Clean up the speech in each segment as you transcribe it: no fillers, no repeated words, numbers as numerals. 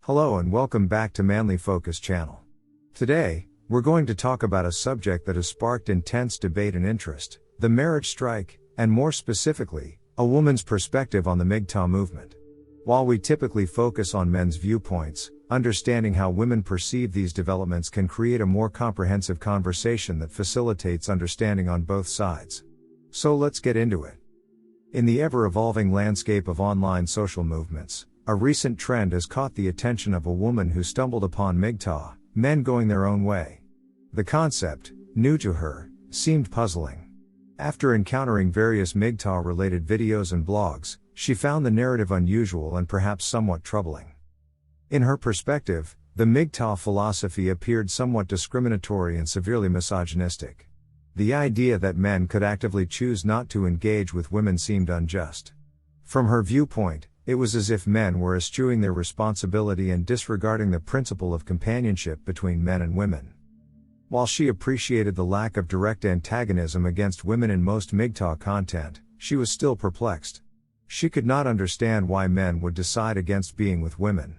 Hello and welcome back to Manly Focus channel. Today, we're going to talk about a subject that has sparked intense debate and interest, the marriage strike, and more specifically, a woman's perspective on the MGTOW movement. While we typically focus on men's viewpoints, understanding how women perceive these developments can create a more comprehensive conversation that facilitates understanding on both sides. So let's get into it. In the ever-evolving landscape of online social movements, a recent trend has caught the attention of a woman who stumbled upon MGTOW, men going their own way. The concept, new to her, seemed puzzling. After encountering various MGTOW-related videos and blogs, she found the narrative unusual and perhaps somewhat troubling. In her perspective, the MGTOW philosophy appeared somewhat discriminatory and severely misogynistic. The idea that men could actively choose not to engage with women seemed unjust. From her viewpoint, it was as if men were eschewing their responsibility and disregarding the principle of companionship between men and women. While she appreciated the lack of direct antagonism against women in most MGTOW content, she was still perplexed. She could not understand why men would decide against being with women.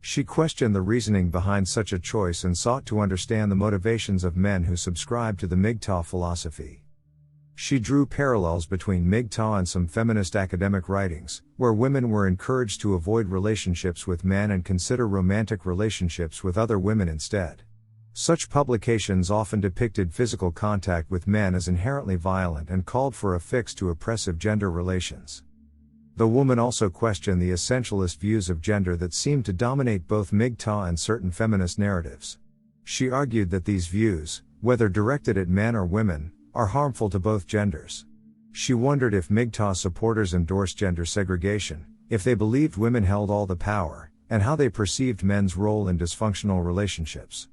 She questioned the reasoning behind such a choice and sought to understand the motivations of men who subscribe to the MGTOW philosophy. She drew parallels between MGTOW and some feminist academic writings, where women were encouraged to avoid relationships with men and consider romantic relationships with other women instead. Such publications often depicted physical contact with men as inherently violent and called for a fix to oppressive gender relations. The woman also questioned the essentialist views of gender that seemed to dominate both MGTOW and certain feminist narratives. She argued that these views, whether directed at men or women, are harmful to both genders. She wondered if MGTOW supporters endorsed gender segregation, if they believed women held all the power, and how they perceived men's role in dysfunctional relationships.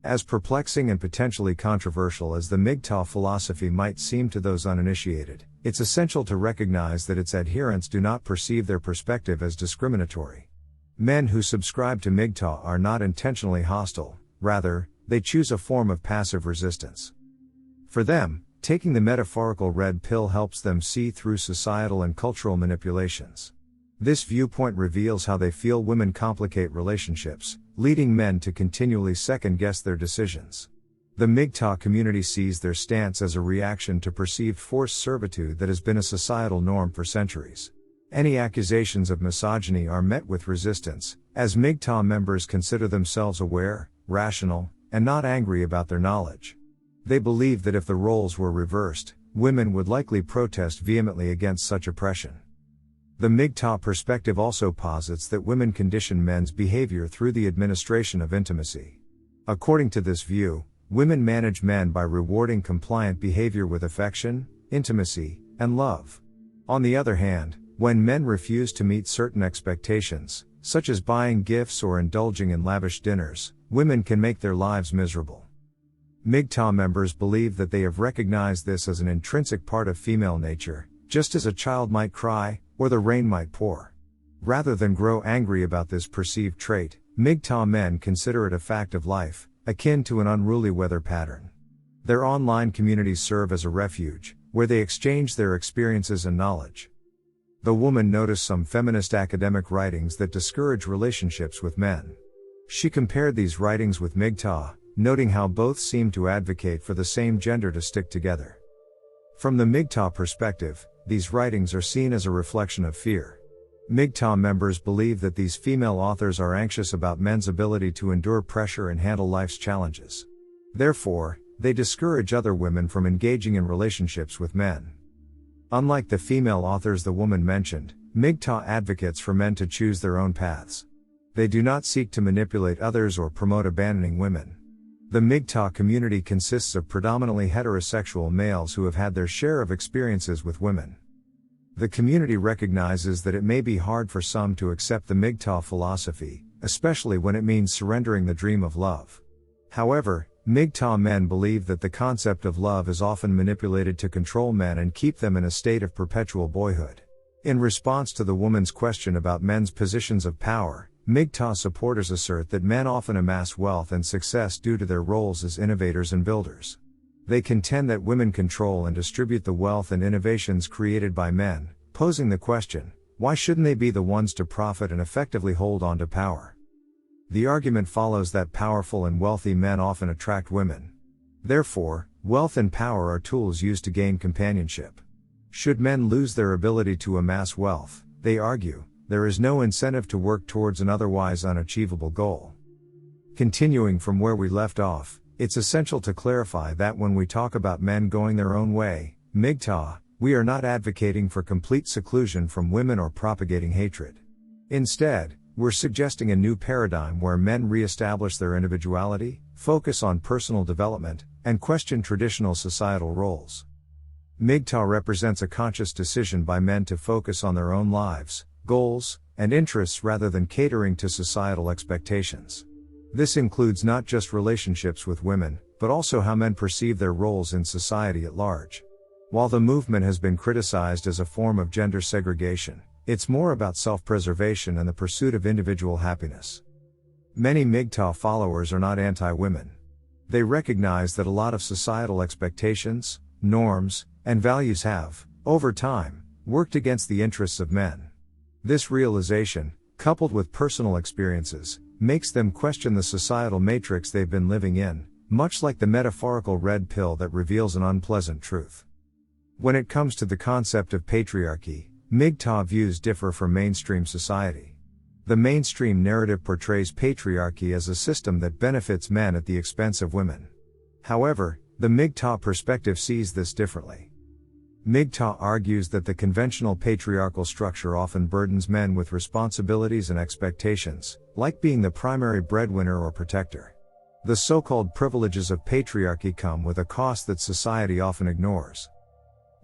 As perplexing and potentially controversial as the MGTOW philosophy might seem to those uninitiated, it's essential to recognize that its adherents do not perceive their perspective as discriminatory. Men who subscribe to MGTOW are not intentionally hostile, rather, they choose a form of passive resistance. For them, taking the metaphorical red pill helps them see through societal and cultural manipulations. This viewpoint reveals how they feel women complicate relationships, leading men to continually second-guess their decisions. The MGTOW community sees their stance as a reaction to perceived forced servitude that has been a societal norm for centuries. Any accusations of misogyny are met with resistance, as MGTOW members consider themselves aware, rational, and not angry about their knowledge. They believe that if the roles were reversed, women would likely protest vehemently against such oppression. The MGTOW perspective also posits that women condition men's behavior through the administration of intimacy. According to this view, women manage men by rewarding compliant behavior with affection, intimacy, and love. On the other hand, when men refuse to meet certain expectations, such as buying gifts or indulging in lavish dinners, women can make their lives miserable. MGTOW members believe that they have recognized this as an intrinsic part of female nature, just as a child might cry, or the rain might pour. Rather than grow angry about this perceived trait, MGTOW men consider it a fact of life, akin to an unruly weather pattern. Their online communities serve as a refuge, where they exchange their experiences and knowledge. The woman noticed some feminist academic writings that discourage relationships with men. She compared these writings with MGTOW, noting how both seem to advocate for the same gender to stick together. From the MGTOW perspective, these writings are seen as a reflection of fear. MGTOW members believe that these female authors are anxious about men's ability to endure pressure and handle life's challenges. Therefore, they discourage other women from engaging in relationships with men. Unlike the female authors the woman mentioned, MGTOW advocates for men to choose their own paths. They do not seek to manipulate others or promote abandoning women. The MGTOW community consists of predominantly heterosexual males who have had their share of experiences with women. The community recognizes that it may be hard for some to accept the MGTOW philosophy, especially when it means surrendering the dream of love. However, MGTOW men believe that the concept of love is often manipulated to control men and keep them in a state of perpetual boyhood. In response to the woman's question about men's positions of power, MGTOW supporters assert that men often amass wealth and success due to their roles as innovators and builders. They contend that women control and distribute the wealth and innovations created by men, posing the question, why shouldn't they be the ones to profit and effectively hold on to power? The argument follows that powerful and wealthy men often attract women. Therefore, wealth and power are tools used to gain companionship. Should men lose their ability to amass wealth, they argue, there is no incentive to work towards an otherwise unachievable goal. Continuing from where we left off, it's essential to clarify that when we talk about men going their own way, MGTOW, we are not advocating for complete seclusion from women or propagating hatred. Instead, we're suggesting a new paradigm where men re-establish their individuality, focus on personal development, and question traditional societal roles. MGTOW represents a conscious decision by men to focus on their own lives, goals, and interests rather than catering to societal expectations. This includes not just relationships with women, but also how men perceive their roles in society at large. While the movement has been criticized as a form of gender segregation, it's more about self-preservation and the pursuit of individual happiness. Many MGTOW followers are not anti-women. They recognize that a lot of societal expectations, norms, and values have, over time, worked against the interests of men. This realization, coupled with personal experiences, makes them question the societal matrix they've been living in, much like the metaphorical red pill that reveals an unpleasant truth. When it comes to the concept of patriarchy, MGTOW views differ from mainstream society. The mainstream narrative portrays patriarchy as a system that benefits men at the expense of women. However, the MGTOW perspective sees this differently. MGTOW argues that the conventional patriarchal structure often burdens men with responsibilities and expectations, like being the primary breadwinner or protector. The so-called privileges of patriarchy come with a cost that society often ignores.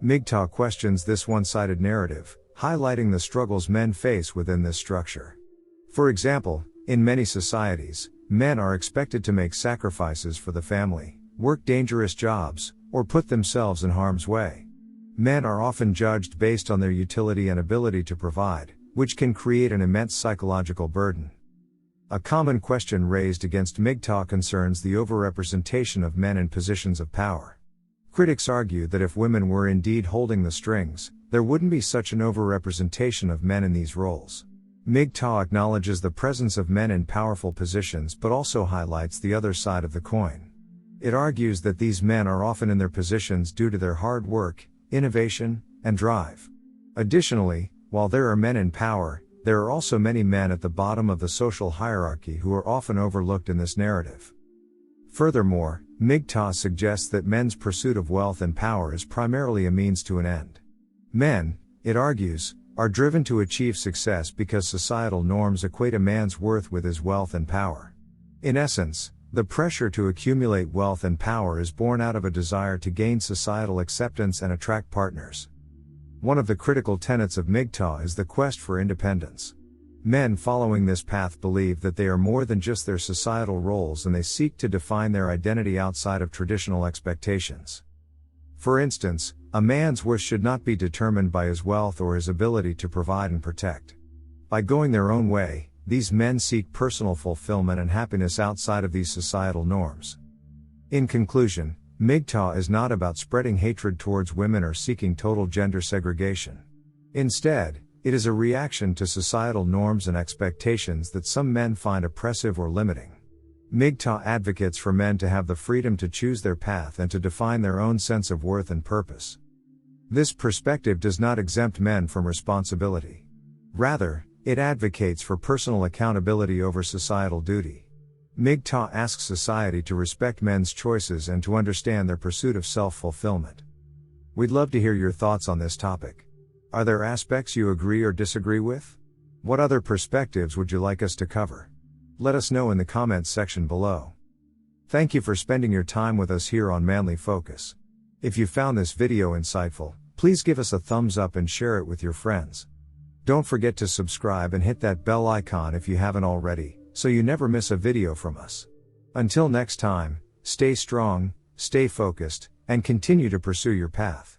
MGTOW questions this one-sided narrative, highlighting the struggles men face within this structure. For example, in many societies, men are expected to make sacrifices for the family, work dangerous jobs, or put themselves in harm's way. Men are often judged based on their utility and ability to provide, which can create an immense psychological burden. A common question raised against MGTOW concerns the overrepresentation of men in positions of power. Critics argue that if women were indeed holding the strings, there wouldn't be such an overrepresentation of men in these roles. MGTOW acknowledges the presence of men in powerful positions but also highlights the other side of the coin. It argues that these men are often in their positions due to their hard work, innovation, and drive. Additionally, while there are men in power, there are also many men at the bottom of the social hierarchy who are often overlooked in this narrative. Furthermore, MGTOW suggests that men's pursuit of wealth and power is primarily a means to an end. Men, it argues, are driven to achieve success because societal norms equate a man's worth with his wealth and power. In essence, the pressure to accumulate wealth and power is born out of a desire to gain societal acceptance and attract partners. One of the critical tenets of MGTOW is the quest for independence. Men following this path believe that they are more than just their societal roles and they seek to define their identity outside of traditional expectations. For instance, a man's worth should not be determined by his wealth or his ability to provide and protect. By going their own way, these men seek personal fulfillment and happiness outside of these societal norms. In conclusion, MGTOW is not about spreading hatred towards women or seeking total gender segregation. Instead, it is a reaction to societal norms and expectations that some men find oppressive or limiting. MGTOW advocates for men to have the freedom to choose their path and to define their own sense of worth and purpose. This perspective does not exempt men from responsibility. Rather, it advocates for personal accountability over societal duty. MGTOW asks society to respect men's choices and to understand their pursuit of self-fulfillment. We'd love to hear your thoughts on this topic. Are there aspects you agree or disagree with? What other perspectives would you like us to cover? Let us know in the comments section below. Thank you for spending your time with us here on Manly Focus. If you found this video insightful, please give us a thumbs up and share it with your friends. Don't forget to subscribe and hit that bell icon if you haven't already, so you never miss a video from us. Until next time, stay strong, stay focused, and continue to pursue your path.